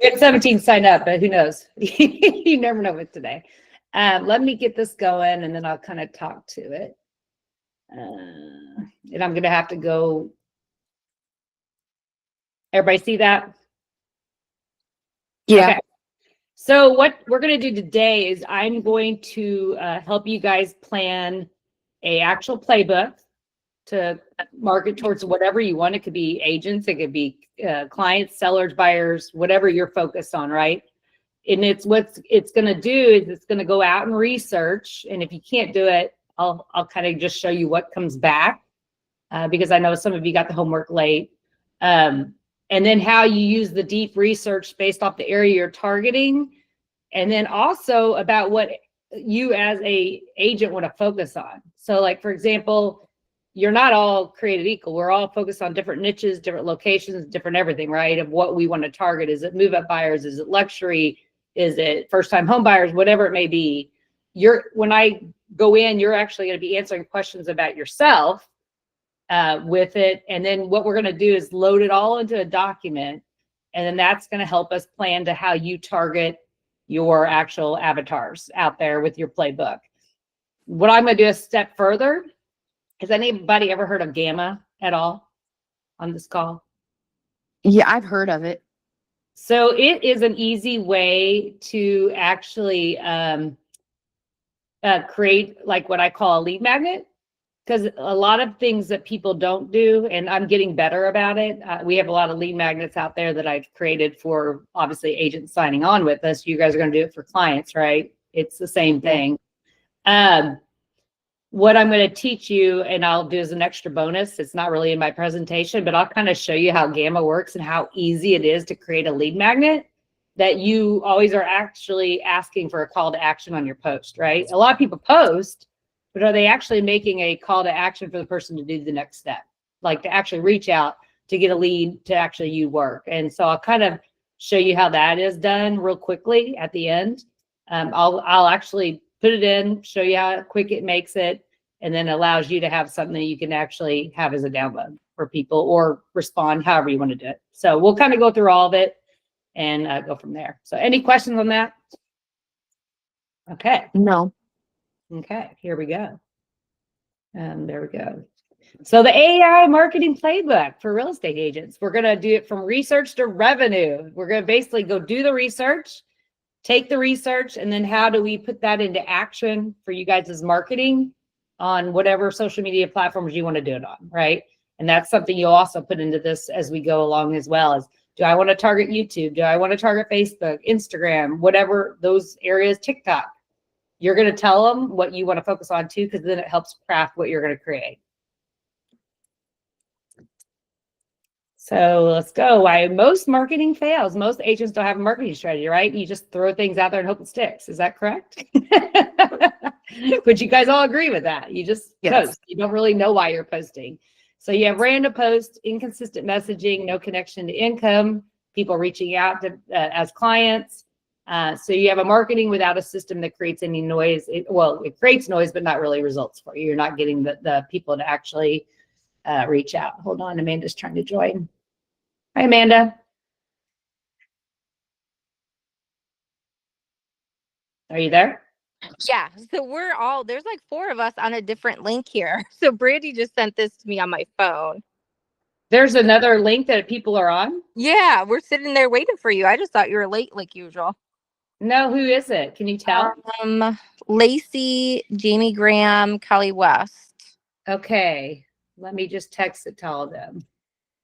We had 17 sign up, but who knows? You never know with today. Let me get this going, and then I'll kind of talk to it. And I'm going to have to go. Everybody see that? Yeah. Okay. So what we're going to do today is I'm going to help you guys plan a actual playbook to market towards whatever you want. It could be agents, it could be clients, sellers, buyers, whatever you're focused on, right? And it's what it's going to do is it's going to go out and research. And if you can't do it, I'll kind of just show you what comes back because I know some of you got the homework late. And then how you use the deep research based off the area you're targeting. And then also about what you as a agent want to focus on. So like, for example, you're not all created equal. We're all focused on different niches, different locations, different everything, right? Of what we want to target. Is it move-up buyers? Is it luxury? Is it first-time home buyers? Whatever it may be. When I go in, you're actually going to be answering questions about yourself with it. And then what we're going to do is load it all into a document. And then that's going to help us plan to how you target your actual avatars out there with your playbook. What I'm going to do a step further. Has anybody ever heard of Gamma at all on this call? Yeah, I've heard of it. So it is an easy way to actually create like what I call a lead magnet. Because a lot of things that people don't do, and I'm getting better about it. We have a lot of lead magnets out there that I've created for obviously agents signing on with us. You guys are going to do it for clients, right? It's the same thing. What I'm going to teach you, and I'll do as an extra bonus, it's not really in my presentation, but I'll kind of show you how Gamma works and how easy it is to create a lead magnet that you always are actually asking for a call to action on your post, right? A lot of people post, but are they actually making a call to action for the person to do the next step? Like to actually reach out to get a lead to actually you work. And so I'll kind of show you how that is done real quickly at the end. I'll actually put it in, show you how quick it makes it, and then allows you to have something that you can actually have as a download for people or respond however you want to do it. So we'll kind of go through all of it and go from there. So any questions on that? Okay. No. Okay, here we go. There we go. So the AI marketing playbook for real estate agents. We're going to do it from research to revenue. We're going to basically go do the research, take the research, and then how do we put that into action for you guys as marketing on whatever social media platforms you want to do it on, right? And that's something you'll also put into this as we go along as well as, do I want to target YouTube? Do I want to target Facebook, Instagram, whatever those areas, TikTok? You're going to tell them what you want to focus on too, because then it helps craft what you're going to create. So let's go. Why most marketing fails. Most agents don't have a marketing strategy, right? You just throw things out there and hope it sticks. Is that correct? Would you guys all agree with that? You just post. You don't really know why you're posting. So you have random posts, inconsistent messaging, no connection to income, people reaching out to as clients. So you have a marketing without a system that creates any noise. It creates noise, but not really results for you. You're not getting the people to actually reach out. Hold on, Amanda's trying to join. Hi, Amanda. Are you there? Yeah, so there's like 4 of us on a different link here. So Brandy just sent this to me on my phone. There's another link that people are on? Yeah, we're sitting there waiting for you. I just thought you were late like usual. No, who is it? Can you tell? Lacey, Jamie Graham, Kelly West. Okay, let me just text it to all of them.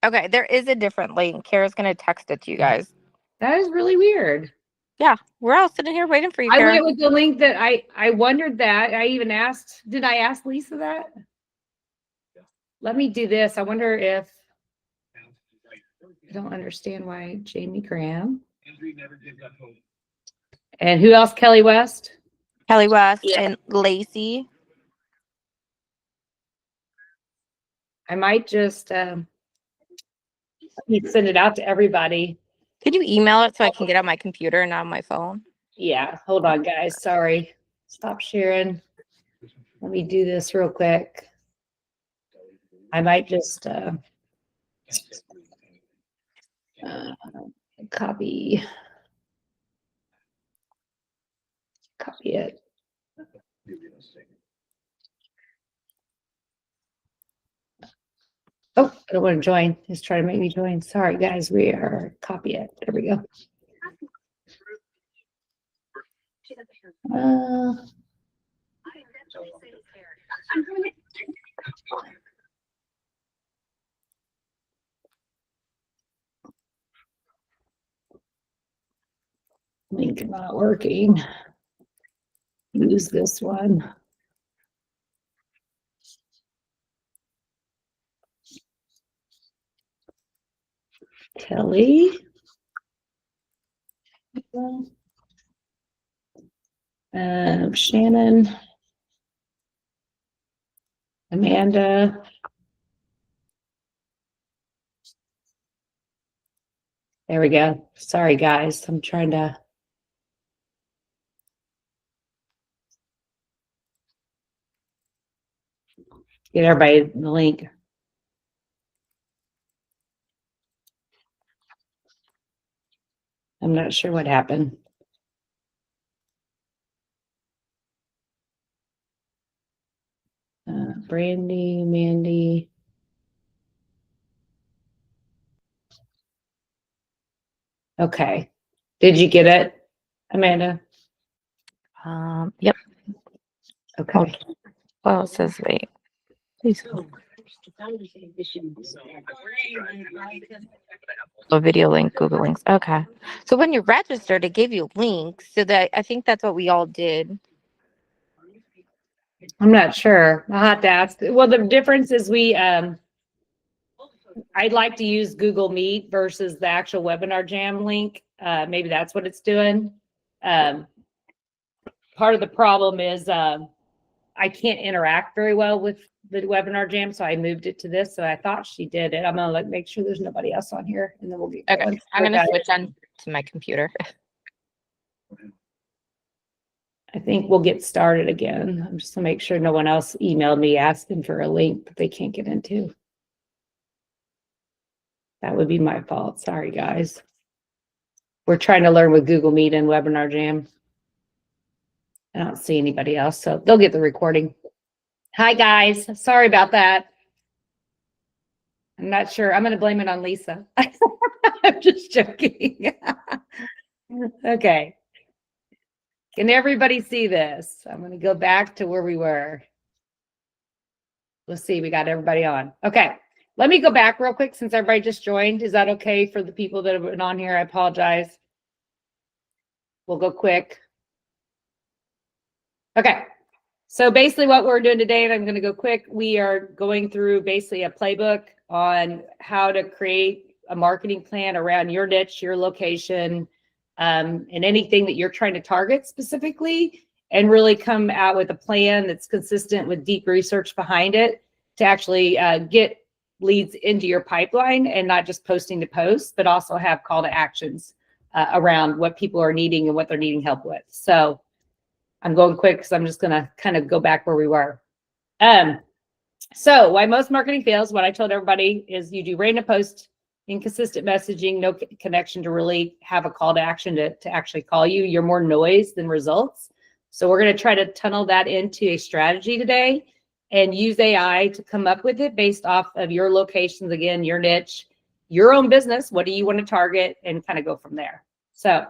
Okay, there is a different link. Kara's going to text it to you guys. That is really weird. Yeah, we're all sitting here waiting for you, I Kara. went with the link that I wondered that. I even asked, did I ask Lisa that? Yeah. Let me do this. I wonder if, I don't understand why Jamie Graham. And who else? Kelly West? Kelly West and Lacey. I might just send it out to everybody. Could you email it so I can get on my computer and not on my phone? Yeah, hold on, guys. Sorry. Stop sharing. Let me do this real quick. I might just copy. copy it. Oh, I don't want to join. Just try to make me join. Sorry, guys. We are copy it. There we go. Link not working. Use this one. Kelly. Shannon. Amanda. There we go. Sorry, guys. I'm trying to. Get everybody the link. I'm not sure what happened. Brandy, Mandy. Okay. Did you get it, Amanda? Yep. Okay. Well, it says wait. Please. Oh, video link, Google links. Okay. So when you registered, it gave you links. So that I think that's what we all did. I'm not sure. I'll have to ask. Well, the difference is I'd like to use Google Meet versus the actual webinar jam link. Maybe that's what it's doing. Part of the problem is I can't interact very well with the webinar jam, so I moved it to this. So I thought she did it. I'm gonna make sure there's nobody else on here, and then we'll get Okay. going. I'm gonna switch on to my computer. I think we'll get started again. I'm just gonna make sure no one else emailed me asking for a link that they can't get into. That would be my fault. Sorry, guys. We're trying to learn with Google Meet and Webinar Jam. I don't see anybody else, so they'll get the recording. Hi, guys. Sorry about that. I'm not sure. I'm going to blame it on Lisa. I'm just joking. Okay. Can everybody see this? I'm going to go back to where we were. Let's see. We got everybody on. Okay. Let me go back real quick since everybody just joined. Is that okay for the people that have been on here? I apologize. We'll go quick. Okay. So basically what we're doing today, and I'm going to go quick, we are going through basically a playbook on how to create a marketing plan around your niche, your location, and anything that you're trying to target specifically, and really come out with a plan that's consistent with deep research behind it to actually get leads into your pipeline and not just posting to post, but also have call to actions around what people are needing and what they're needing help with. So I'm going quick because I'm just going to kind of go back where we were. So why most marketing fails, what I told everybody is you do random post, inconsistent messaging, no connection to really have a call to action to actually call you. You're more noise than results. So we're going to try to tunnel that into a strategy today and use AI to come up with it based off of your locations, again, your niche, your own business. What do you want to target and kind of go from there? So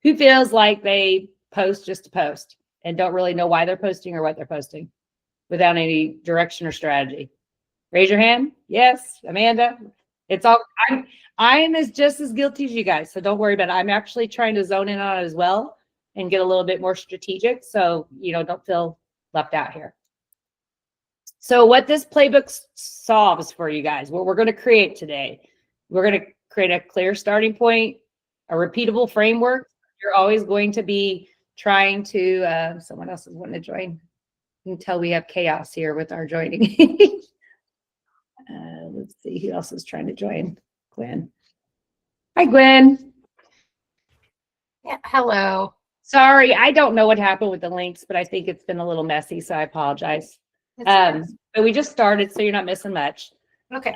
who feels like they post just to post and don't really know why they're posting or what they're posting without any direction or strategy? Raise your hand. Yes, Amanda. It's all I'm just as guilty as you guys, so don't worry about it. I'm actually trying to zone in on it as well and get a little bit more strategic, so don't feel left out here. So what this playbook solves for you guys, what we're going to create today, we're going to create a clear starting point, a repeatable framework. You're always going to be trying to, someone else is wanting to join. You can tell we have chaos here with our joining. Let's see who else is trying to join. Gwen. Hi, Gwen. Yeah, hello. Sorry, I don't know what happened with the links, but I think it's been a little messy, so I apologize. But we just started, so you're not missing much. Okay.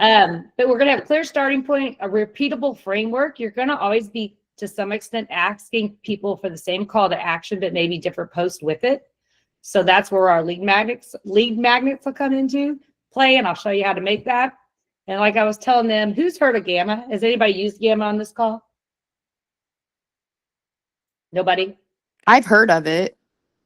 But we're going to have a clear starting point, a repeatable framework. You're going to always be to some extent asking people for the same call to action, but maybe different posts with it. So that's where our lead magnets will come into play, and I'll show you how to make that. And like I was telling them, who's heard of Gamma? Has anybody used Gamma on this call? Nobody? I've heard of it.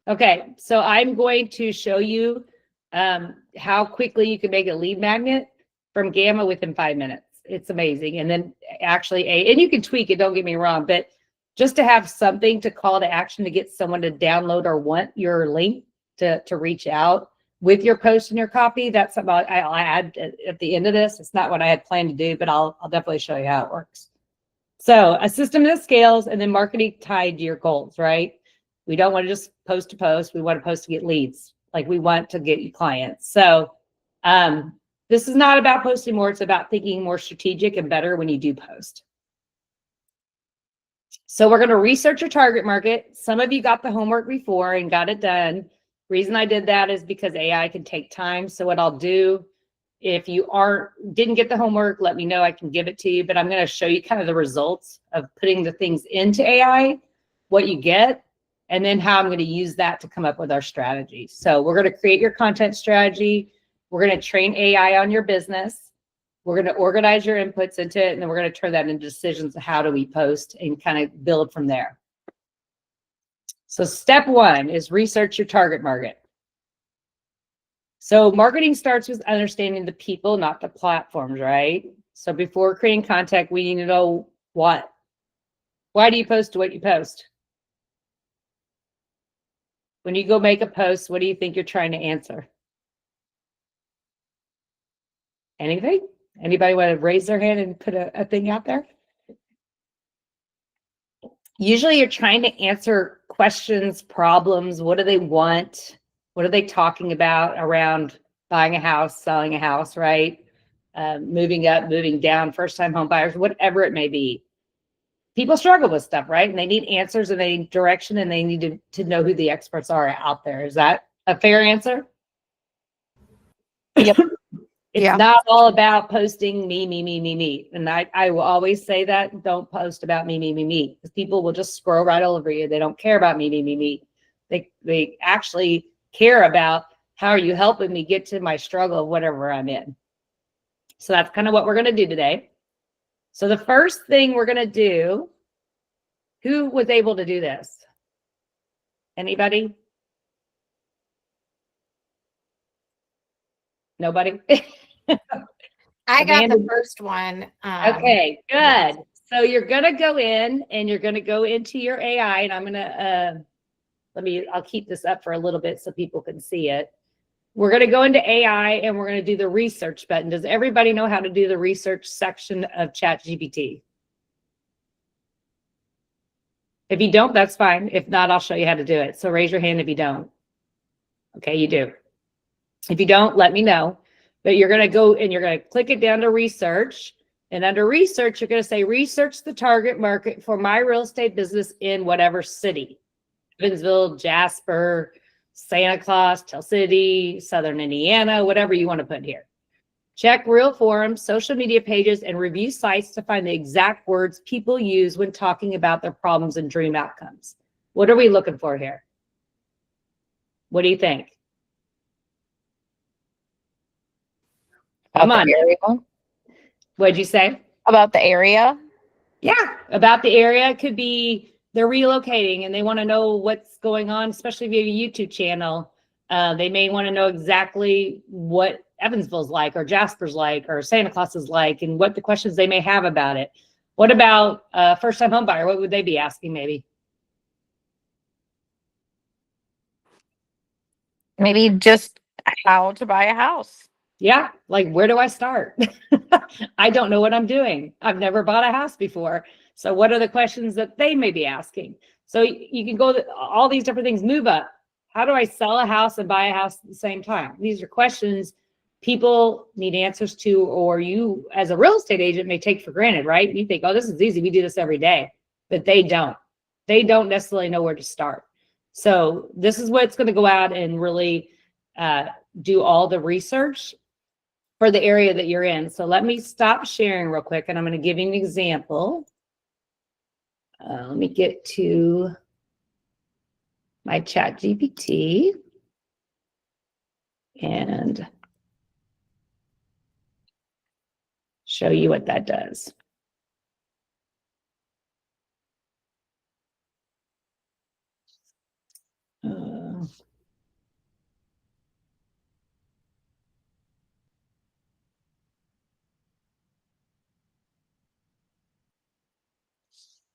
Okay, so I'm going to show you how quickly you can make a lead magnet from Gamma within 5 minutes. It's amazing. And then actually, and you can tweak it, don't get me wrong, but just to have something to call to action to get someone to download or want your link to reach out with your post and your copy, that's something I'll add at the end of this. It's not what I had planned to do, but I'll definitely show you how it works. So a system that scales, and then marketing tied to your goals, right? We don't want to just post to post. We want to post to get leads. Like, we want to get you clients. So this is not about posting more. It's about thinking more strategic and better when you do post. So we're going to research your target market. Some of you got the homework before and got it done. Reason I did that is because AI can take time. So what I'll do, if you didn't get the homework, let me know. I can give it to you, but I'm going to show you kind of the results of putting the things into AI, what you get, and then how I'm going to use that to come up with our strategy. So we're going to create your content strategy. We're going to train AI on your business. We're going to organize your inputs into it, and then we're going to turn that into decisions of how do we post and kind of build from there. So step one is research your target market. So marketing starts with understanding the people, not the platforms, right? So before creating content, we need to know what. Why do you post what you post? When you go make a post, what do you think you're trying to answer? Anything? Anybody want to raise their hand and put a thing out there? Usually you're trying to answer questions, problems. What do they want? What are they talking about around buying a house, selling a house, right? Moving up, moving down, first-time home buyers, whatever it may be. People struggle with stuff, right? And they need answers, and they need direction, and they need to know who the experts are out there. Is that a fair answer? Yep. It's not all about posting me. And I will always say that. Don't post about me. Because people will just scroll right over you. They don't care about me. They actually care about, how are you helping me get to my struggle of whatever I'm in? So that's kind of what we're going to do today. So the first thing we're going to do, who was able to do this? Anybody? Nobody? I got Amanda? the first one. Okay, good. So you're going to go in, and you're going to go into your AI, and I'm going to, I'll keep this up for a little bit so people can see it. We're going to go into AI, and we're going to do the research button. Does everybody know how to do the research section of ChatGPT? If you don't, that's fine. If not, I'll show you how to do it. So raise your hand if you don't. Okay, you do. If you don't, let me know. But you're going to go and you're going to click it down to research. And under research, you're going to say, research the target market for my real estate business in whatever city. Evansville, Jasper, Santa Claus, Tell City, Southern Indiana, whatever you want to put here. Check real forums, social media pages, and review sites to find the exact words people use when talking about their problems and dream outcomes. What are we looking for here? What do you think? Come on. What'd you say? About the area? Yeah, about the area. It could be they're relocating and they want to know what's going on, especially if you have a YouTube channel. They may want to know exactly what Evansville's like, or Jasper's like, or Santa Claus is like, and what the questions they may have about it. What about first-time home buyer? What would they be asking maybe? Maybe just how to buy a house. Yeah, like, where do I start? I don't know what I'm doing. I've never bought a house before. So what are the questions that they may be asking? So you can go all these different things. Move up. How do I sell a house and buy a house at the same time? These are questions people need answers to, or you as a real estate agent may take for granted, right? You think, oh, this is easy. We do this every day, but they don't. They don't necessarily know where to start. So this is what's going to go out and really do all the research for the area that you're in. So let me stop sharing real quick, and I'm going to give you an example Let me get to my chat GPT and show you what that does.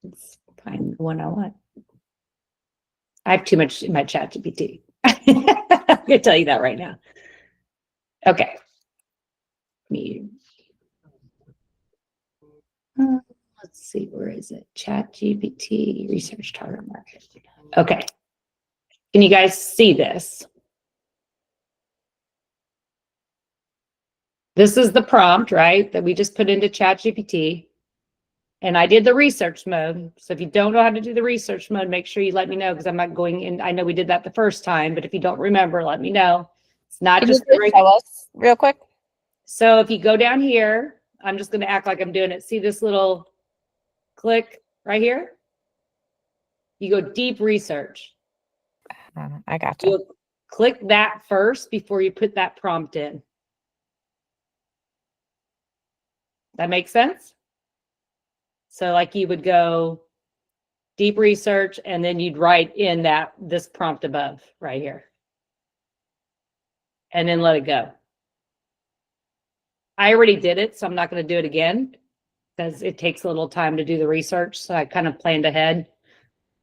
Let's find the one I want. I have too much in my chat GPT. I'm gonna tell you that right now. Okay. Let's see, where is it? Chat GPT, research target market. Okay. Can you guys see this? This is the prompt, right, that we just put into chat GPT. And I did the research mode. So if you don't know how to do the research mode, make sure you let me know, because I'm not going in. I know we did that the first time, but if you don't remember, let me know. It's not Can you just just show us real quick? So if you go down here, I'm just going to act like I'm doing it. See this little click right here? You go deep research. I got you. You'll click that first before you put that prompt in. That makes sense? So like you would go deep research, and then you'd write in this prompt above right here. And then let it go. I already did it, so I'm not going to do it again because it takes a little time to do the research. So I kind of planned ahead.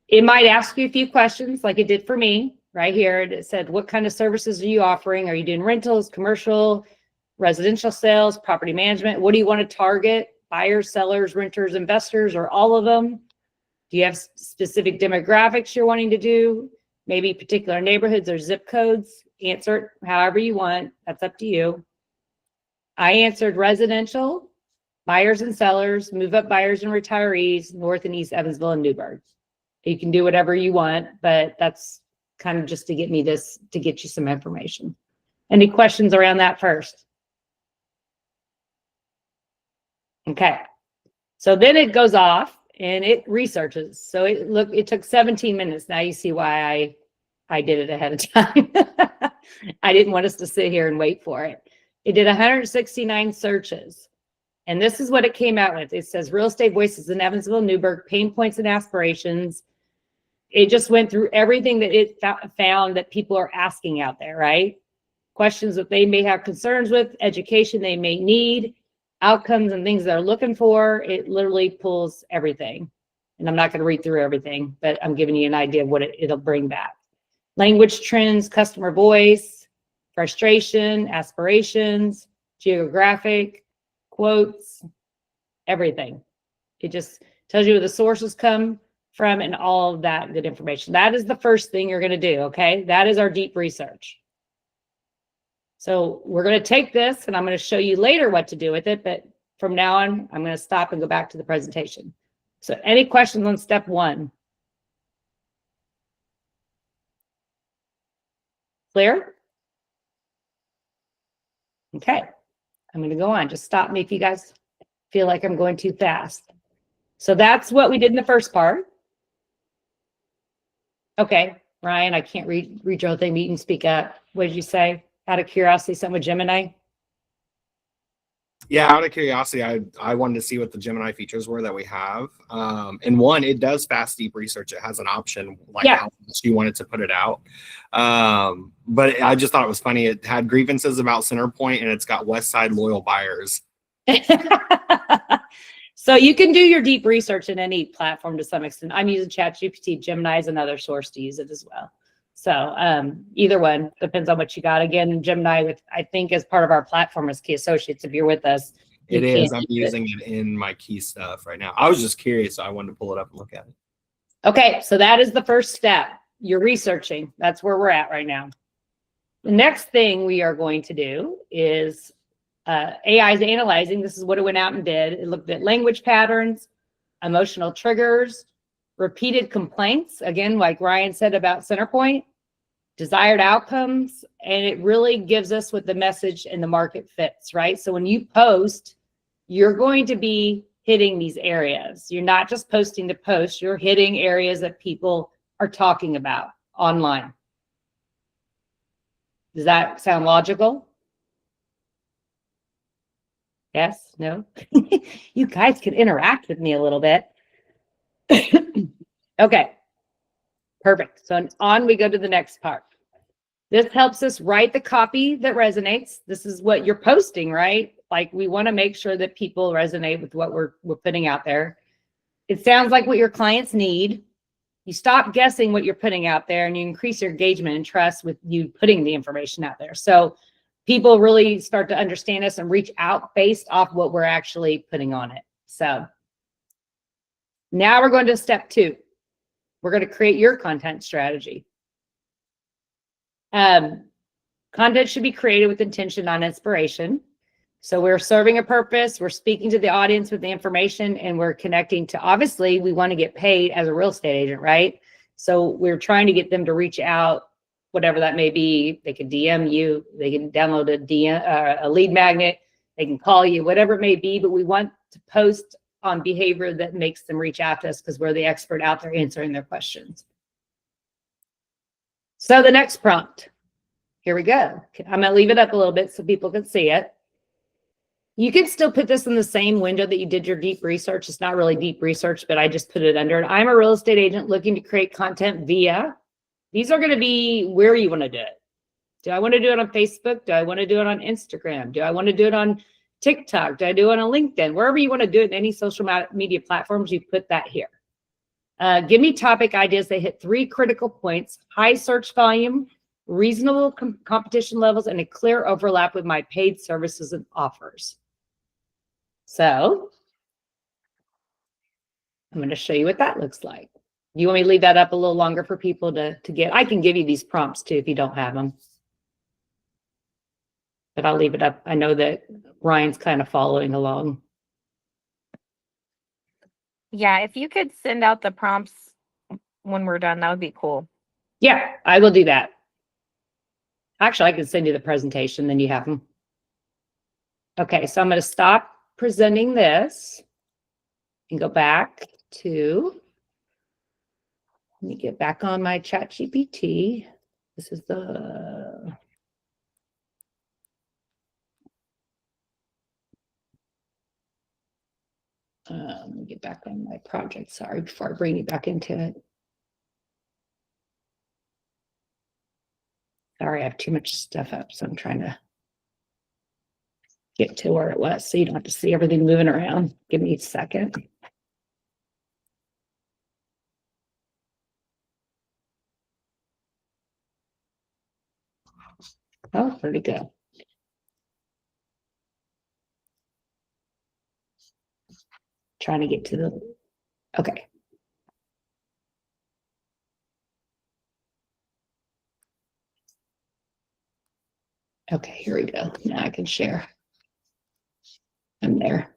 It might ask you a few questions like it did for me right here. It said, what kind of services are you offering? Are you doing rentals, commercial, residential sales, property management? What do you want to target? Buyers, sellers, renters, investors, or all of them? Do you have specific demographics you're wanting to do? Maybe particular neighborhoods or zip codes? Answer it however you want. That's up to you. I answered residential, buyers and sellers, move up buyers and retirees, North and East Evansville and Newburgh. You can do whatever you want, but that's kind of just to get me this, to get you some information. Any questions around that first? Okay. So then it goes off and it researches. So it took 17 minutes. Now you see why I did it ahead of time. I didn't want us to sit here and wait for it. It did 169 searches. And this is what it came out with. It says real estate voices in Evansville, Newburgh, pain points and aspirations. It just went through everything that it found that people are asking out there, right? Questions that they may have concerns with, education they may need, outcomes and things they're looking for. It literally pulls everything. And I'm not going to read through everything, but I'm giving you an idea of what it'll bring back. Language trends, customer voice, frustration, aspirations, geographic, quotes, everything. It just tells you where the sources come from and all of that good information. That is the first thing you're going to do, okay? That is our deep research. So we're going to take this and I'm going to show you later what to do with it, but from now on, I'm going to stop and go back to the presentation. So any questions on step one? Clear? Okay, I'm going to go on. Just stop me if you guys feel like I'm going too fast. So that's what we did in the first part. Okay, Ryan, I can't read your whole thing, but you can speak up. What did you say? Out of curiosity, something with Gemini? Yeah, out of curiosity, I wanted to see what the Gemini features were that we have. And one, it does fast deep research. It has an option like how much you wanted to put it out. But I just thought it was funny. It had grievances about Centerpoint and it's got West Side loyal buyers. So you can do your deep research in any platform to some extent. I'm using ChatGPT. Gemini is another source to use it as well. So either one depends on what you got. Again, Gemini, with I think as part of our platform as Key Associates, if you're with us. It is. I'm using it in my key stuff right now. I was just curious, so I wanted to pull it up and look at it. Okay, so that is the first step. You're researching. That's where we're at right now. The next thing we are going to do is AI is analyzing. This is what it went out and did. It looked at language patterns, emotional triggers, repeated complaints, again, like Ryan said about Centerpoint, desired outcomes, and it really gives us what the message and the market fits, right? So when you post, you're going to be hitting these areas. You're not just posting to post, you're hitting areas that people are talking about online. Does that sound logical? Yes? No? You guys can interact with me a little bit. Okay. Perfect. So on we go to the next part. This helps us write the copy that resonates. This is what you're posting, right? Like we want to make sure that people resonate with what we're putting out there. It sounds like what your clients need. You stop guessing what you're putting out there and you increase your engagement and trust with you putting the information out there. So people really start to understand us and reach out based off what we're actually putting on it. So now we're going to step 2. We're going to create your content strategy. Content should be created with intention, not inspiration. So we're serving a purpose, we're speaking to the audience with the information, and we're connecting to, obviously, we want to get paid as a real estate agent, right? So we're trying to get them to reach out, whatever that may be. They can DM you, they can download a lead magnet, they can call you, whatever it may be, but we want to post on behavior that makes them reach out to us because we're the expert out there answering their questions. So the next prompt, here we go. I'm going to leave it up a little bit so people can see it. You can still put this in the same window that you did your deep research. It's not really deep research, but I just put it under it. I'm a real estate agent looking to create content via. These are going to be where you want to do it. Do I want to do it on Facebook? Do I want to do it on Instagram? Do I want to do it on TikTok? Do I do it on LinkedIn? Wherever you want to do it in any social media platforms, you put that here. Give me topic ideas that hit 3 critical points: high search volume, reasonable competition levels, and a clear overlap with my paid services and offers. So I'm going to show you what that looks like. You want me to leave that up a little longer for people to get? I can give you these prompts too if you don't have them. But I'll leave it up. I know that Ryan's kind of following along. Yeah, if you could send out the prompts when we're done, that would be cool. Yeah, I will do that. Actually, I can send you the presentation, then you have them. Okay, so I'm going to stop presenting this and go back to, let me get back on my ChatGPT. This is the, let me get back on my project, sorry, before I bring you back into it. Sorry, I have too much stuff up, so I'm trying to get to where it was so you don't have to see everything moving around. Give me a second. Oh, where'd it go? Trying to get to the, okay. Okay, here we go. Now I can share. I'm there.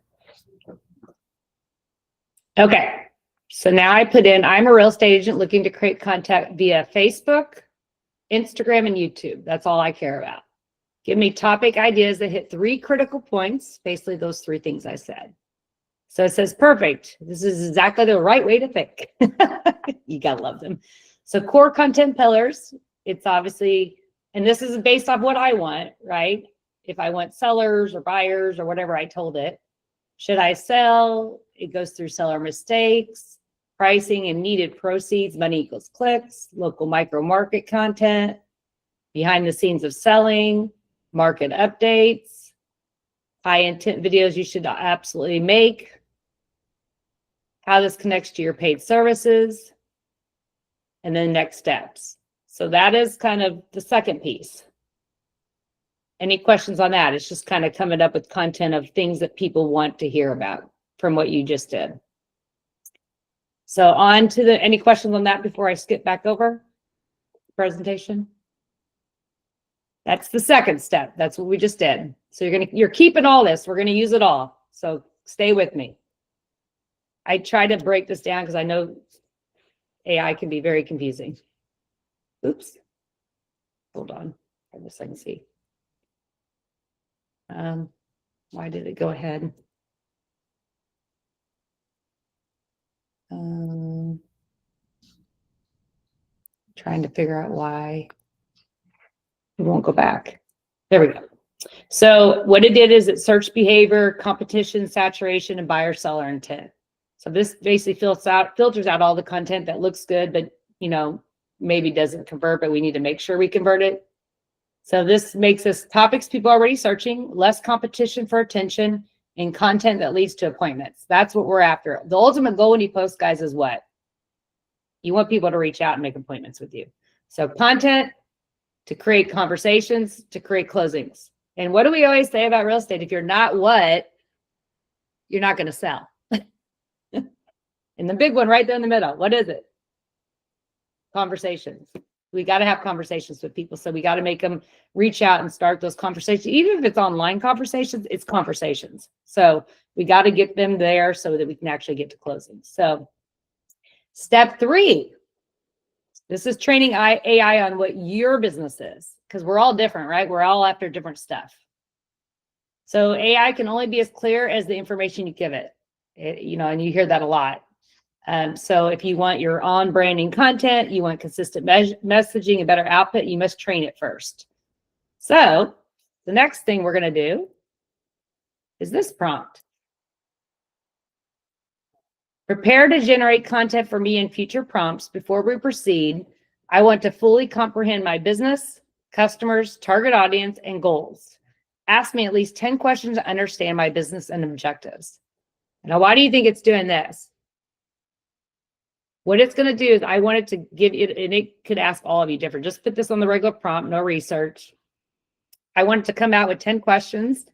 Okay, so now I put in, I'm a real estate agent looking to create content via Facebook, Instagram, and YouTube. That's all I care about. Give me topic ideas that hit 3 critical points, basically those 3 things I said. So it says, perfect. This is exactly the right way to think. You gotta love them. So core content pillars, it's obviously, and this is based off what I want, right? If I want sellers or buyers or whatever I told it. Should I sell? It goes through seller mistakes, pricing and needed proceeds, money equals clicks, local micro market content, behind the scenes of selling, market updates, high intent videos you should absolutely make, how this connects to your paid services, and then next steps. So that is kind of the second piece. Any questions on that? It's just kind of coming up with content of things that people want to hear about from what you just did. So on to the, any questions on that before I skip back over presentation? That's the second step. That's what we just did. So you're keeping all this. We're going to use it all. So stay with me. I try to break this down because I know AI can be very confusing. Oops. Hold on. I guess I can see. Why did it go ahead? Trying to figure out why it won't go back. There we go. So what it did is it searched behavior, competition, saturation, and buyer seller intent. So this basically filters out all the content that looks good, but maybe doesn't convert, but we need to make sure we convert it. So this makes us topics people are already searching, less competition for attention, and content that leads to appointments. That's what we're after. The ultimate goal when you post, guys, is what? You want people to reach out and make appointments with you. So content to create conversations, to create closings. And what do we always say about real estate? If you're not what, you're not going to sell. And the big one right there in the middle, what is it? Conversations. We got to have conversations with people. So we got to make them reach out and start those conversations. Even if it's online conversations, it's conversations. So we got to get them there so that we can actually get to closing. So step 3, this is training AI on what your business is, because we're all different, right? We're all after different stuff. So AI can only be as clear as the information you give it, and you hear that a lot. So if you want your on branding content, you want consistent messaging and better output, you must train it first. So the next thing we're going to do is this prompt. Prepare to generate content for me in future prompts. Before we proceed, I want to fully comprehend my business, customers, target audience, and goals. Ask me at least 10 questions to understand my business and objectives. Now, why do you think it's doing this? What it's going to do is I want it to give it, and it could ask all of you different. Just put this on the regular prompt, no research. I want it to come out with 10 questions,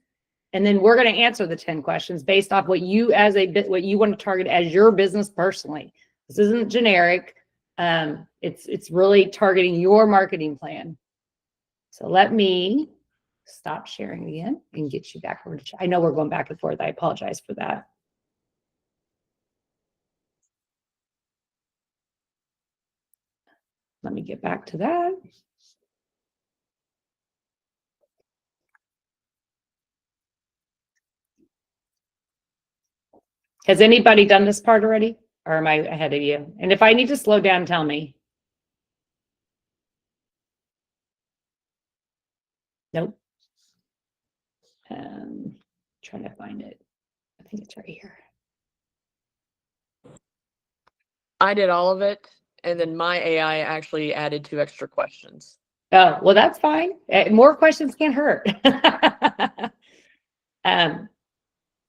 and then we're going to answer the 10 questions based off what you what you want to target as your business personally. This isn't generic. It's really targeting your marketing plan. So let me stop sharing again and get you back over to. I know we're going back and forth. I apologize for that. Let me get back to that. Has anybody done this part already? Or am I ahead of you? And if I need to slow down, tell me. Nope. Trying to find it. I think it's right here. I did all of it, and then my AI actually added 2 extra questions. Oh, well, that's fine. More questions can't hurt.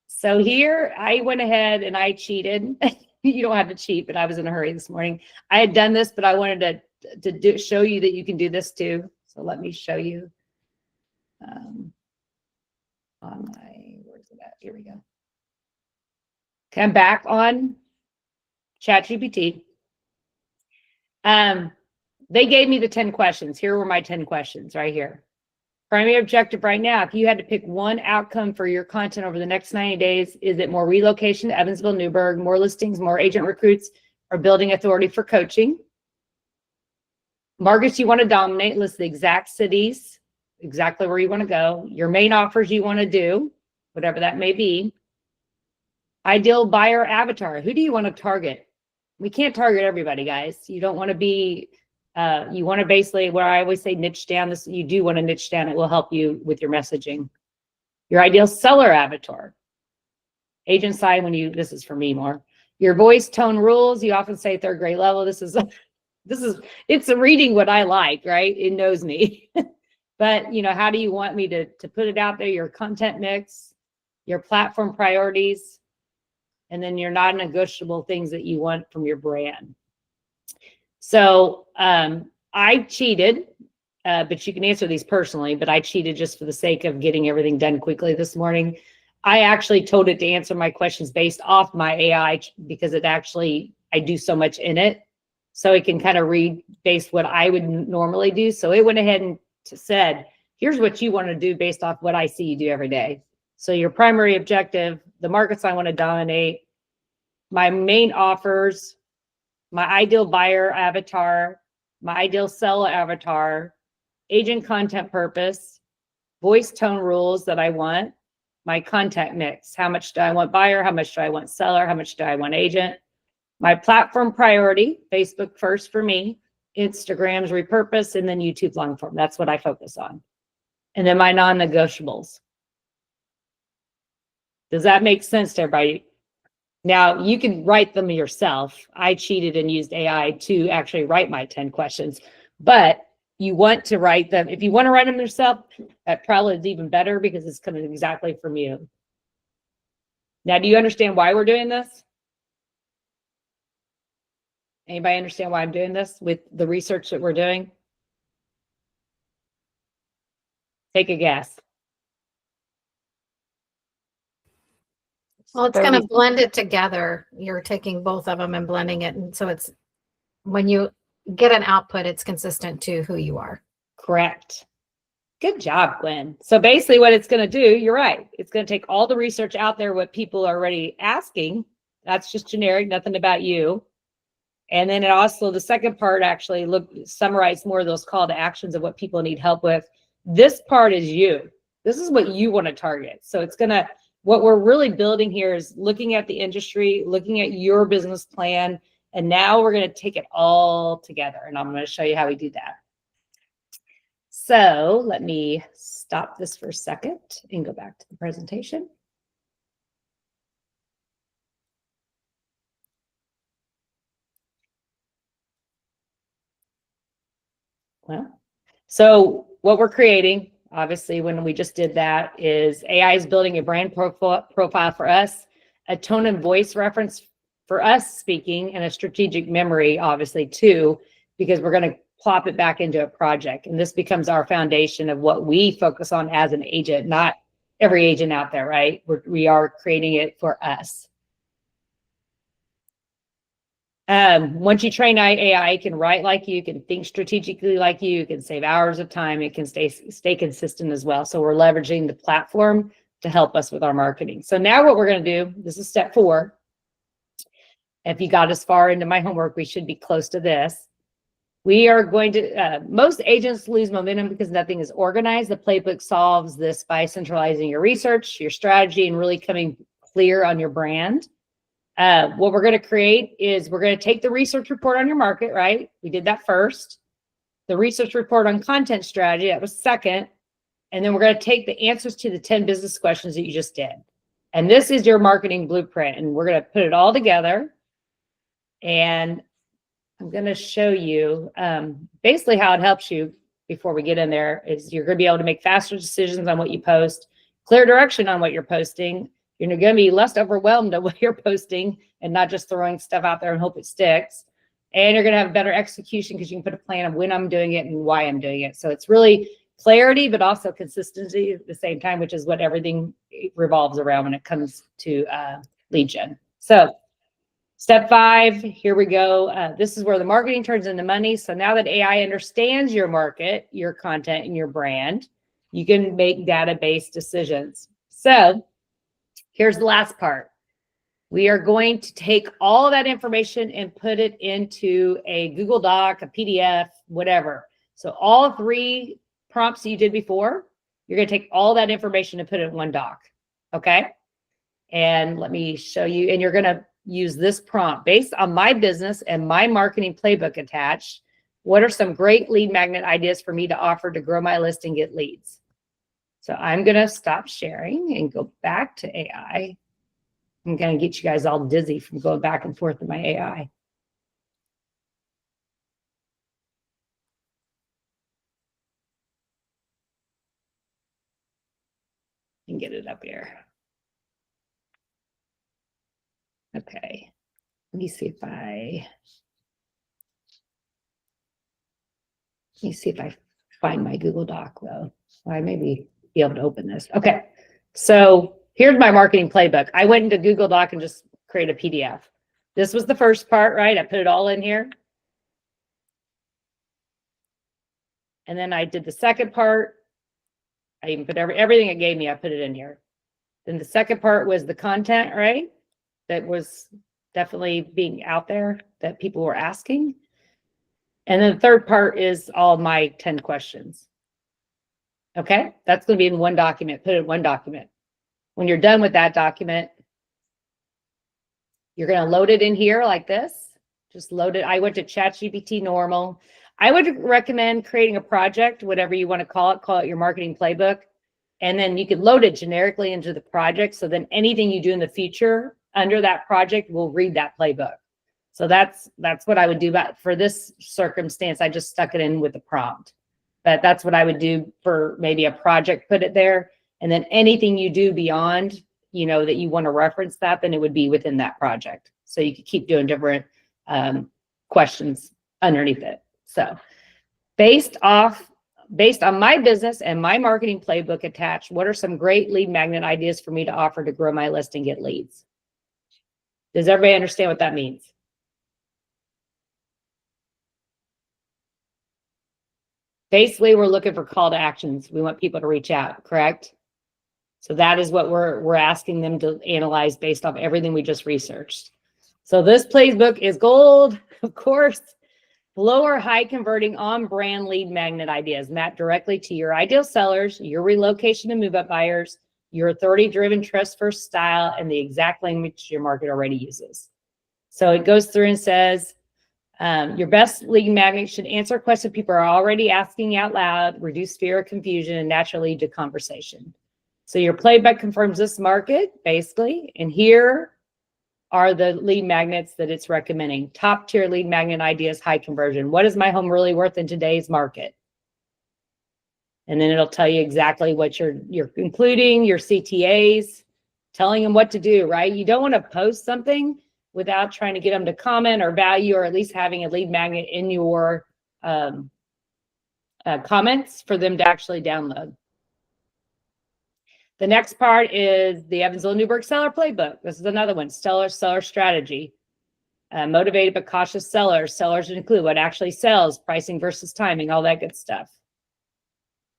So here I went ahead and I cheated. You don't have to cheat, but I was in a hurry this morning. I had done this, but I wanted to show you that you can do this too. So let me show you. On my, where's it at? Here we go. Okay, I'm back on ChatGPT. They gave me the 10 questions. Here were my 10 questions right here. Primary objective right now, if you had to pick one outcome for your content over the next 90 days, is it more relocation to Evansville, Newburgh, more listings, more agent recruits, or building authority for coaching? Markets you want to dominate, list the exact cities, exactly where you want to go, your main offers you want to do, whatever that may be. Ideal buyer avatar, who do you want to target? We can't target everybody, guys. You don't want to be, you want to basically, where I always say niche down, this, you do want to niche down. It will help you with your messaging. Your ideal seller avatar. Agent side, when you, this is for me more. Your voice tone rules, you often say 3rd grade level. It's reading what I like, right? It knows me. But, how do you want me to put it out there? Your content mix, your platform priorities, and then your non-negotiable things that you want from your brand. So I cheated, but you can answer these personally, but I cheated just for the sake of getting everything done quickly this morning. I actually told it to answer my questions based off my AI because I do so much in it. So it can kind of read based what I would normally do. So it went ahead and said, here's what you want to do based off what I see you do every day. So your primary objective, the markets I want to dominate, my main offers, my ideal buyer avatar, my ideal seller avatar, agent content purpose, voice tone rules that I want, my contact mix. How much do I want buyer? How much do I want seller? How much do I want agent? My platform priority, Facebook first for me, Instagram's repurpose, and then YouTube long form. That's what I focus on. And then my non-negotiables. Does that make sense to everybody? Now, you can write them yourself. I cheated and used AI to actually write my 10 questions, but you want to write them. If you want to write them yourself, that probably is even better because it's coming exactly from you. Now, do you understand why we're doing this? Anybody understand why I'm doing this with the research that we're doing? Take a guess. Well, it's So going to we- blend it together. You're taking both of them and blending it. And so it's when you get an output, it's consistent to who you are. Correct. Good job, Gwen. So basically what it's going to do, you're right. It's going to take all the research out there, what people are already asking. That's just generic, nothing about you. And then it also, the second part actually summarize more of those call to actions of what people need help with. This part is you. This is what you want to target. So it's going to, what we're really building here is looking at the industry, looking at your business plan, and now we're going to take it all together. And I'm going to show you how we do that. So let me stop this for a second and go back to the presentation. Well, so what we're creating, obviously, when we just did that, is AI is building a brand profile for us, a tone and voice reference for us speaking, and a strategic memory, obviously, too, because we're going to plop it back into a project. And this becomes our foundation of what we focus on as an agent, not every agent out there, right? We are creating it for us. Once you train AI, it can write like you, can think strategically like you, can save hours of time, it can stay consistent as well. So we're leveraging the platform to help us with our marketing. So now what we're going to do, this is step 4. If you got as far into my homework, we should be close to this. We are going to, most agents lose momentum because nothing is organized. The playbook solves this by centralizing your research, your strategy, and really coming clear on your brand. What we're going to create is we're going to take the research report on your market, right? We did that first. The research report on content strategy, that was second. And then we're going to take the answers to the 10 business questions that you just did. And this is your marketing blueprint. And we're going to put it all together. And I'm going to show you basically how it helps you before we get in there is you're going to be able to make faster decisions on what you post, clear direction on what you're posting. You're going to be less overwhelmed at what you're posting and not just throwing stuff out there and hope it sticks. And you're going to have better execution because you can put a plan of when I'm doing it and why I'm doing it. So it's really clarity, but also consistency at the same time, which is what everything revolves around when it comes to lead gen. So step 5, here we go. This is where the marketing turns into money. So now that AI understands your market, your content, and your brand, you can make data-based decisions. So here's the last part. We are going to take all of that information and put it into a Google Doc, a PDF, whatever. So all 3 prompts you did before, you're going to take all that information and put it in one doc. Okay. And let me show you, and you're going to use this prompt based on my business and my marketing playbook attached. What are some great lead magnet ideas for me to offer to grow my list and get leads? So I'm going to stop sharing and go back to AI. I'm going to get you guys all dizzy from going back and forth in my AI. And get it up here. Okay. Let me see if I find my Google Doc though. I may be able to open this. Okay. So here's my marketing playbook. I went into Google Doc and just create a PDF. This was the first part, right? I put it all in here. And then I did the second part. I even put everything it gave me, I put it in here. Then the second part was the content, right? That was definitely being out there that people were asking. And then the third part is all my 10 questions. Okay, that's going to be in one document. Put it in one document. When you're done with that document, You're going to load it in here like this. Just load it. I went to ChatGPT normal. I would recommend creating a project, whatever you want to call it your marketing playbook. And then you can load it generically into the project. So then anything you do in the future under that project will read that playbook. So that's what I would do. But for this circumstance, I just stuck it in with the prompt. But that's what I would do for maybe a project, put it there. And then anything you do beyond, that you want to reference that, then it would be within that project. So you could keep doing different questions underneath it. So based on my business and my marketing playbook attached, what are some great lead magnet ideas for me to offer to grow my list and get leads? Does everybody understand what that means? Basically, we're looking for call to actions. We want people to reach out, correct? So that is what we're asking them to analyze based off everything we just researched. So this playbook is gold, of course. Low or high converting on brand lead magnet ideas map directly to your ideal sellers, your relocation and move up buyers, your authority driven trust first style, and the exact language your market already uses. So it goes through and says, your best lead magnet should answer questions people are already asking out loud, reduce fear of confusion, and naturally lead to conversation. So your playbook confirms this market, basically, and here are the lead magnets that it's recommending. Top tier lead magnet ideas, high conversion. What is my home really worth in today's market? And then it'll tell you exactly what you're including, your CTAs, telling them what to do, right? You don't want to post something without trying to get them to comment or value, or at least having a lead magnet in your comments for them to actually download. The next part is the Evansville Newburgh Seller Playbook. This is another one, seller strategy. Motivated but cautious sellers. Sellers include what actually sells, pricing versus timing, all that good stuff.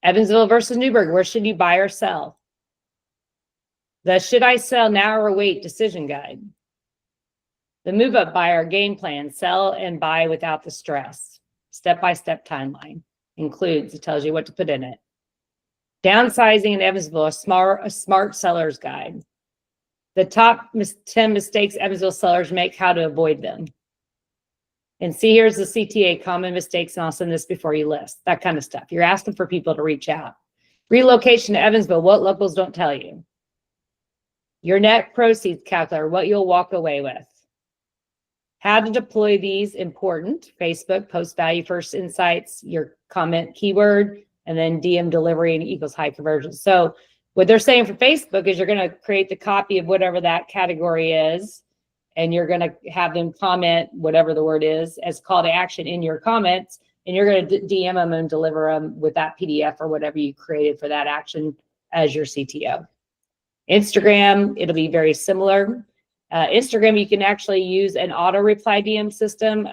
Evansville versus Newburgh, where should you buy or sell? The should I sell now or wait decision guide. The move up buyer game plan, sell and buy without the stress. Step-by-step timeline includes, it tells you what to put in it. Downsizing in Evansville, a smart seller's guide. The top 10 mistakes Evansville sellers make, how to avoid them. And see, here's the CTA, common mistakes, and I'll send this before you list, that kind of stuff. You're asking for people to reach out. Relocation to Evansville, what locals don't tell you. Your net proceeds calculator, what you'll walk away with. How to deploy these, important. Facebook, post value first insights, your comment keyword, and then DM delivery and equals high conversion. So what they're saying for Facebook is you're going to create the copy of whatever that category is, and you're going to have them comment whatever the word is as call to action in your comments, and you're going to DM them and deliver them with that PDF or whatever you created for that action as your CTO. Instagram, it'll be very similar. Instagram, you can actually use an auto reply DM system.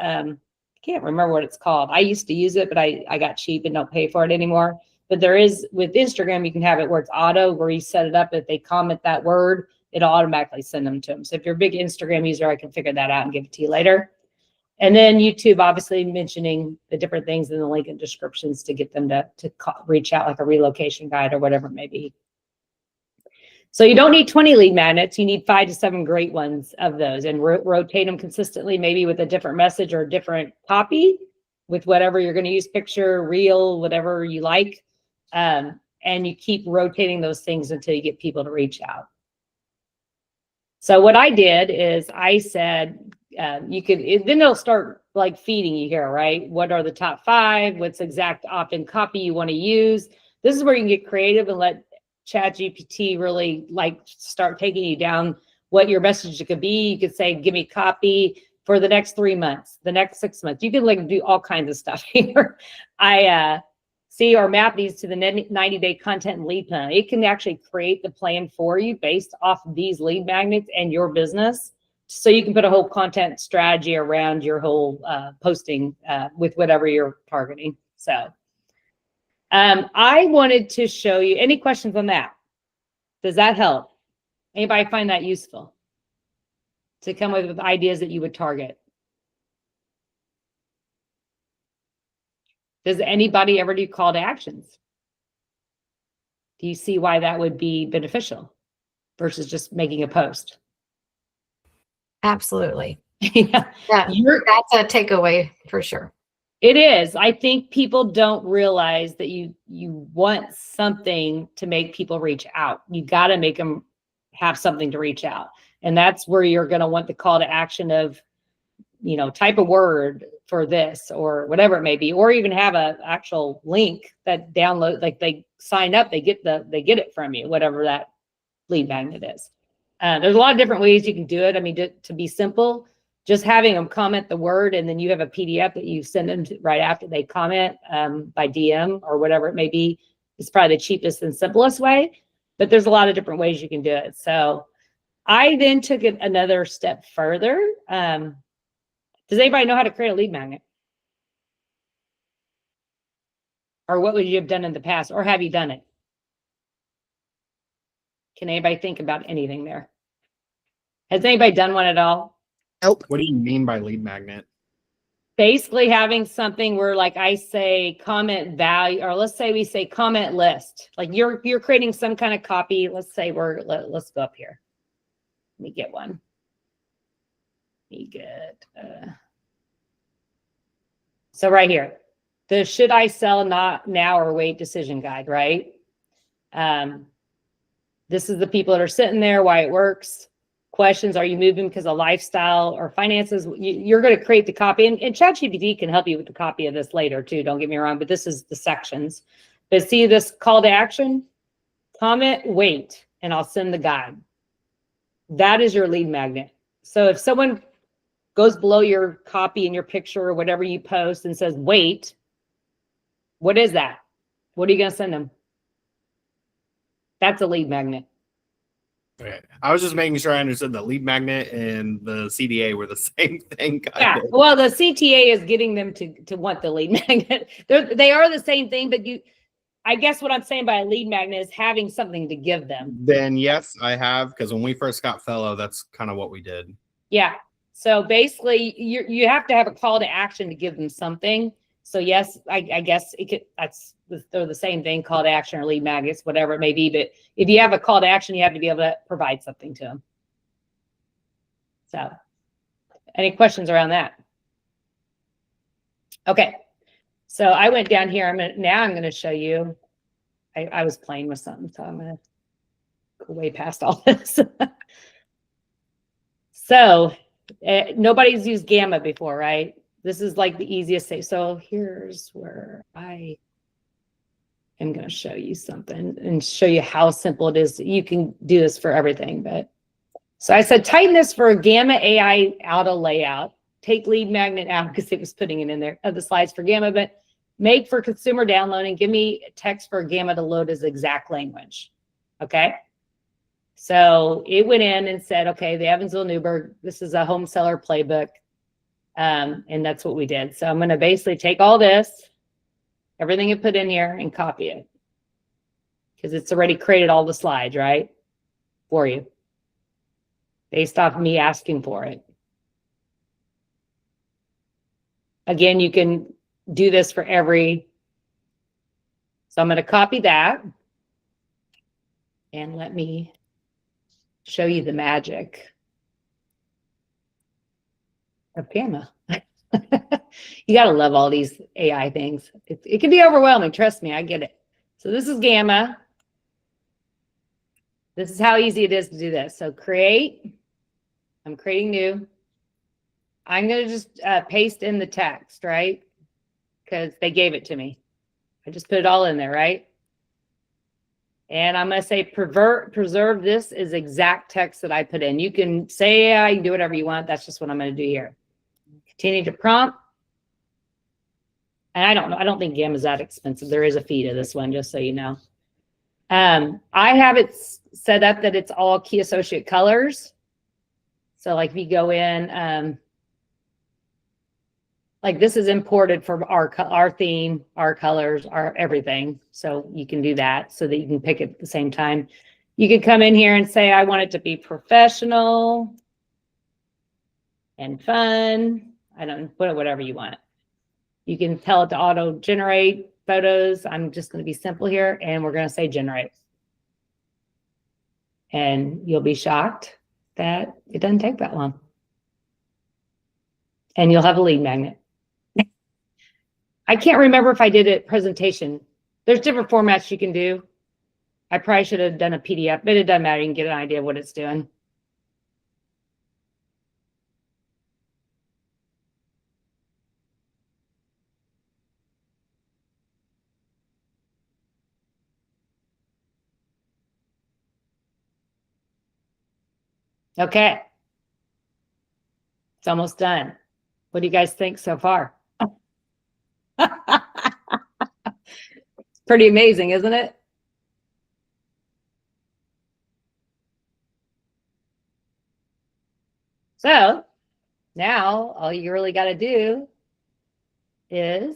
Can't remember what it's called. I used to use it, but I got cheap and don't pay for it anymore. But there is, with Instagram, you can have it where it's auto, where you set it up. If they comment that word, it'll automatically send them to them. So if you're a big Instagram user, I can figure that out and give it to you later. And then YouTube, obviously mentioning the different things in the link and descriptions to get them to reach out, like a relocation guide or whatever it may be. So you don't need 20 lead magnets. You need 5 to 7 great ones of those, and rotate them consistently, maybe with a different message or a different copy with whatever you're going to use, picture, reel, whatever you like. And you keep rotating those things until you get people to reach out. So what I did is I said, then they'll start like feeding you here, right? What are the top 5? What's exact opt-in copy you want to use? This is where you can get creative and let ChatGPT really like start taking you down what your message could be. You could say, give me copy for the next 3 months, the next 6 months. You can like do all kinds of stuff here. I see or map these to the 90-day content and lead plan. It can actually create the plan for you based off of these lead magnets and your business. So you can put a whole content strategy around your whole posting with whatever you're targeting. So I wanted to show you, any questions on that? Does that help? Anybody find that useful to come with ideas that you would target? Does anybody ever do call to actions? Do you see why that would be beneficial versus just making a post? Absolutely. Yeah, That's a takeaway for sure. it is. I think people don't realize that you want something to make people reach out. You got to make them have something to reach out. And that's where you're going to want the call to action of, type a word for this or whatever it may be, or you can have a actual link that download, like they sign up, they get it from you, whatever that lead magnet is. There's a lot of different ways you can do it. I mean, to be simple, just having them comment the word, and then you have a PDF that you send them to right after they comment by DM or whatever it may be, is probably the cheapest and simplest way. But there's a lot of different ways you can do it. So I then took it another step further. Does anybody know how to create a lead magnet? Or what would you have done in the past? Or have you done it? Can anybody think about anything there? Has anybody done one at all? What do you mean by lead magnet? Basically having something where, like, I say comment value, or let's say we say comment list. Like you're creating some kind of copy. Let's say let's go up here. Let me get one. So right here, the should I sell not now or wait decision guide, right? This is the people that are sitting there, why it works. Questions, are you moving because of lifestyle or finances? You're going to create the copy, and ChatGPT can help you with the copy of this later too, don't get me wrong, but this is the sections. But see this call to action? Comment, wait, and I'll send the guide. That is your lead magnet. So if someone goes below your copy and your picture or whatever you post and says, wait, what is that? What are you going to send them? That's a lead magnet. Okay. I was just making sure I understood the lead magnet and the CDA were the same thing. Yeah. Well, the CTA is getting them to want the lead magnet. They are the same thing, but I guess what I'm saying by a lead magnet is having something to give them. Then yes, I have, because when we first got Fellow, that's kind of what we did. Yeah. So basically you have to have a call to action to give them something. So yes, I guess they're the same thing, call to action or lead magnets, whatever it may be. But if you have a call to action, you have to be able to provide something to them. So any questions around that? Okay. So I went down here. I'm going to show you. I was playing with something, so I'm going to go way past all this. So nobody's used Gamma before, right? This is like the easiest thing. So here's where I am going to show you something and show you how simple it is. You can do this for everything. But so I said, tighten this for a Gamma AI auto layout. Take lead magnet out because it was putting it in there of the slides for Gamma, but make for consumer downloading. Give me text for Gamma to load as exact language. Okay. So it went in and said, okay, the Evansville Newburgh, this is a home seller playbook. And that's what we did. So I'm going to basically take all this, everything you put in here, and copy it. Because it's already created all the slides, right? For you. Based off me asking for it. Again, you can do this for every. So I'm going to copy that. And let me show you the magic of Gamma. You got to love all these AI things. It can be overwhelming. Trust me, I get it. So this is Gamma. This is how easy it is to do this. So create. I'm creating new. I'm going to just paste in the text, right? Because they gave it to me. I just put it all in there, right? And I'm going to say preserve this as exact text that I put in. You can say AI, you can do whatever you want. That's just what I'm going to do here. Continue to prompt. And I don't know. I don't think Gamma is that expensive. There is a fee to this one, just so you know. I have it set up that it's all key associate colors. So like if you go in, like this is imported from our theme, our colors, our everything. So you can do that so that you can pick it at the same time. You could come in here and say, I want it to be professional and fun. I don't put whatever you want. You can tell it to auto generate photos. I'm just going to be simple here and we're going to say generate. And you'll be shocked that it doesn't take that long. and you'll have a lead magnet. I can't remember if I did a presentation. There's different formats you can do. I probably should have done a PDF, but it doesn't matter. You can get an idea of what it's doing. Okay. It's almost done. What do you guys think so far? Pretty amazing, isn't it? So now all you really got to do is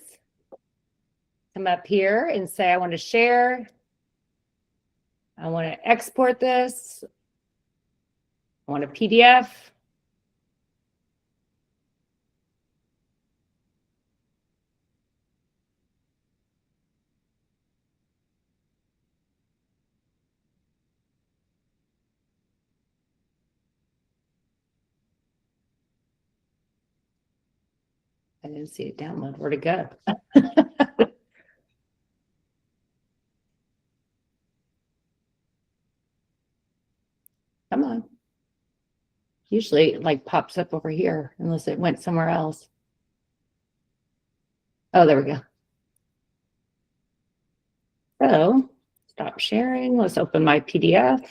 come up here and say, I want to share. I want to export this. I want a PDF. I didn't see it download. Where'd it go? Come on. Usually it like pops up over here unless it went somewhere else. Oh, there we go. So stop sharing. Let's open my PDF.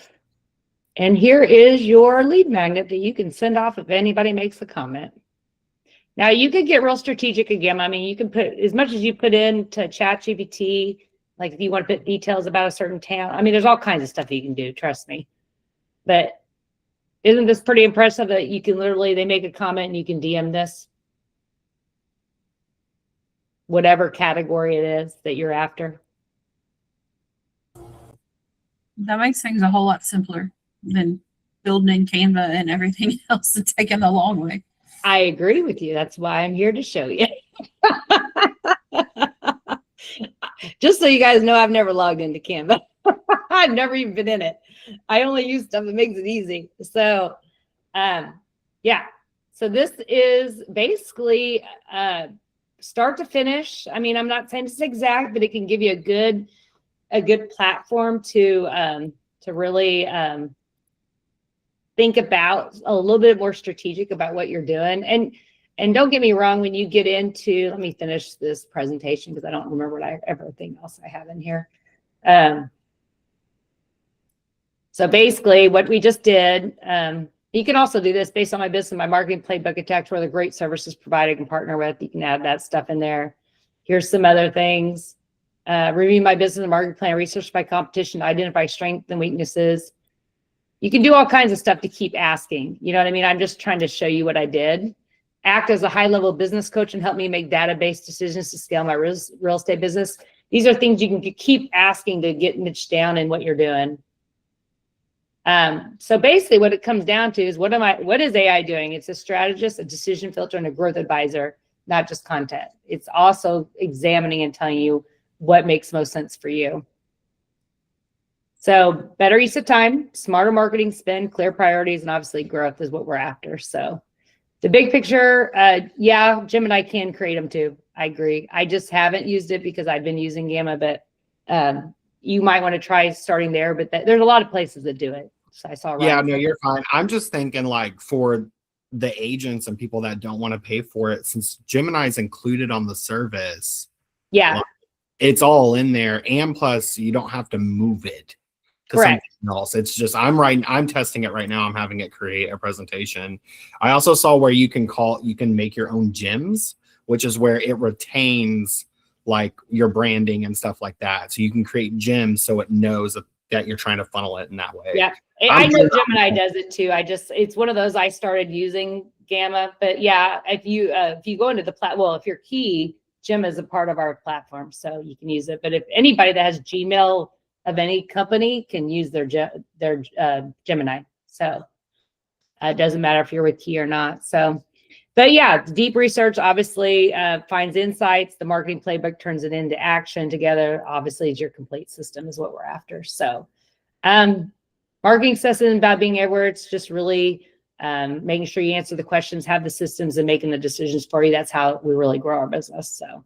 And here is your lead magnet that you can send off if anybody makes a comment. Now you could get real strategic again. I mean, you can put as much as you put into ChatGPT, like if you want to put details about a certain town. I mean, there's all kinds of stuff you can do, trust me. But isn't this pretty impressive that you can literally, they make a comment and you can DM this? Whatever category it is that you're after. That makes things a whole lot simpler than building in Canva and everything else and taking the long way. I agree with you. That's why I'm here to show you. Just so you guys know, I've never logged into Canva. I've never even been in it. I only use stuff that makes it easy. So, yeah. So this is basically start to finish. I mean, I'm not saying it's exact, but it can give you a good platform to really think about a little bit more strategic about what you're doing. And don't get me wrong, when you get into, let me finish this presentation because I don't remember everything else I have in here. So basically what we just did, you can also do this based on my business, my marketing playbook attached where the great services provided can partner with. You can add that stuff in there. Here's some other things. Review my business and marketing plan, research by competition, identify strengths and weaknesses. You can do all kinds of stuff to keep asking. You know what I mean? I'm just trying to show you what I did. Act as a high-level business coach and help me make database decisions to scale my real estate business. These are things you can keep asking to get niche down in what you're doing. So basically what it comes down to is what is AI doing? It's a strategist, a decision filter, and a growth advisor, not just content. It's also examining and telling you what makes most sense for you. So better use of time, smarter marketing spend, clear priorities, and obviously growth is what we're after. So the big picture, yeah, Gemini can create them too. I agree. I just haven't used it because I've been using Gamma, but you might want to try starting there, but there's a lot of places that do it. So I saw. Yeah, no, you're fine. I'm just thinking like for the agents and people that don't want to pay for it, since Gemini's included on the service. Yeah. Like, it's all in there. And plus you don't have to move it to Correct. something else. It's just, I'm testing it right now. I'm having it create a presentation. I also saw where you can make your own gems, which is where it retains like your branding and stuff like that. So you can create gems so it knows that you're trying to funnel it in that way. Yeah. I know Gemini does it too. It's one of those I started using Gamma, but yeah, if you go into the if you're Key, Gem is a part of our platform, so you can use it. But if anybody that has Gmail of any company can use their Gemini, so it doesn't matter if you're with Key or not. So, but yeah, deep research obviously finds insights. The marketing playbook turns it into action together. Obviously, is your complete system is what we're after. So, marketing success isn't about being everywhere. It's just really making sure you answer the questions, have the systems, and making the decisions for you. That's how we really grow our business. So,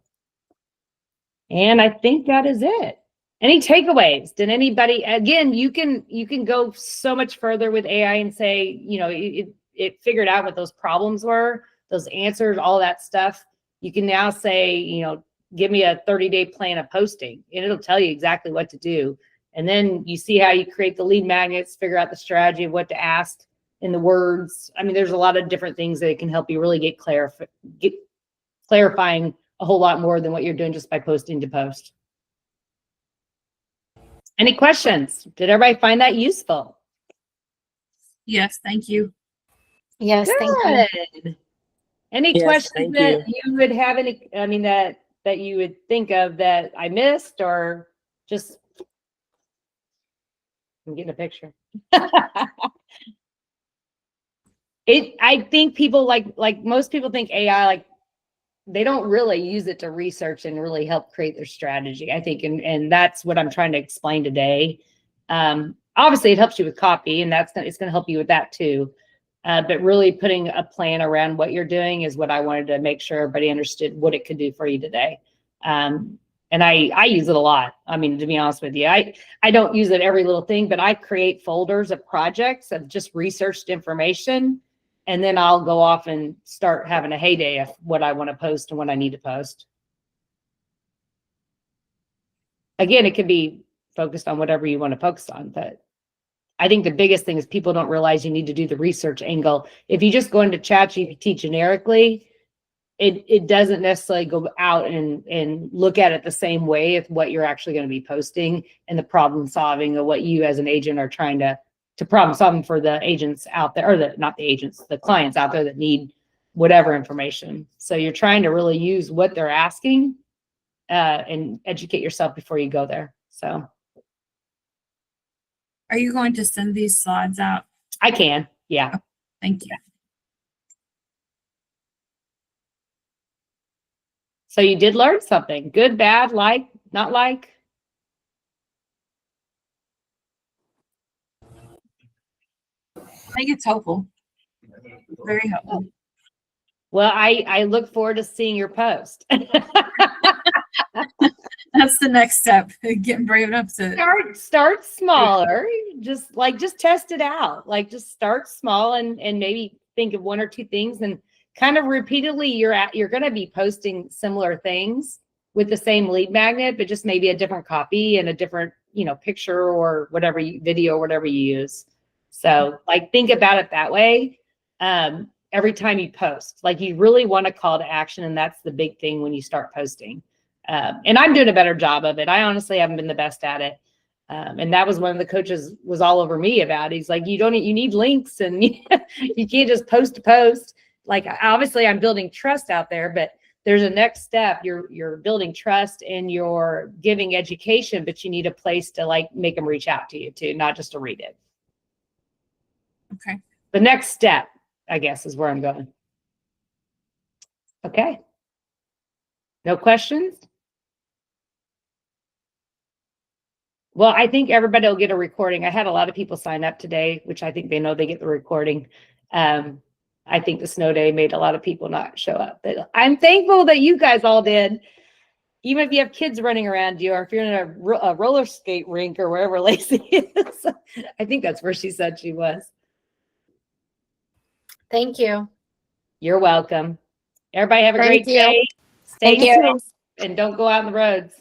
and I think that is it. Any takeaways? Did anybody, again, you can go so much further with AI and say, you know, it figured out what those problems were, those answers, all that stuff. You can now say, you know, give me a 30-day plan of posting, and it'll tell you exactly what to do. And then you see how you create the lead magnets, figure out the strategy of what to ask in the words. I mean, there's a lot of different things that it can help you really get clarifying a whole lot more than what you're doing just by posting to post. Any questions? Did everybody find that useful? Yes, thank you. Yes, thank you. Good. Any Yes, questions thank that you would have any, I mean, that you would think of that I missed, or just, I'm getting a picture. I think people like most people think AI, like they don't really use it to research and really help create their strategy, I think. And that's what I'm trying to explain today. Obviously it helps you with copy, and it's going to help you with that too. But really putting a plan around what you're doing is what I wanted to make sure everybody understood what it could do for you today. And I use it a lot. I mean, to be honest with you, I don't use it every little thing, but I create folders of projects of just researched information. And then I'll go off and start having a heyday of what I want to post and what I need to post. Again, it could be focused on whatever you want to focus on, but I think the biggest thing is people don't realize you need to do the research angle. If you just go into ChatGPT generically, it doesn't necessarily go out and look at it the same way as what you're actually going to be posting and the problem solving of what you as an agent are trying to problem solving for the agents out there, or not the agents, the clients out there that need whatever information. So you're trying to really use what they're asking and educate yourself before you go there. So. Are you going to send these slides out? I can, yeah. Thank you. So you did learn something. Good, bad, like, not like? I think it's helpful. Very helpful. Well, I look forward to seeing your post. That's the next step. Getting brave enough to Start smaller. Just test it out. Like just start small and maybe think of one or two things, and kind of repeatedly you're going to be posting similar things with the same lead magnet, but just maybe a different copy and a different, you know, picture or whatever video, whatever you use. So like think about it that way. Every time you post, like you really want a call to action. And that's the big thing when you start posting. And I'm doing a better job of it. I honestly haven't been the best at it. And that was one of the coaches was all over me about. He's like, you need links, and you can't just post to post. Like, obviously I'm building trust out there, but there's a next step. You're building trust and you're giving education, but you need a place to like make them reach out to you too, not just to read it. Okay. The next step, I guess, is where I'm going. Okay. No questions? Well, I think everybody will get a recording. I had a lot of people sign up today, which I think they know they get the recording. I think the snow day made a lot of people not show up, but I'm thankful that you guys all did. Even if you have kids running around you, or if you're in a roller skate rink or wherever Lacey is. I think that's where she said she was. Thank you. You're welcome. Everybody have a great Thank you. day. Stay Thank you. safe and don't go out on the roads.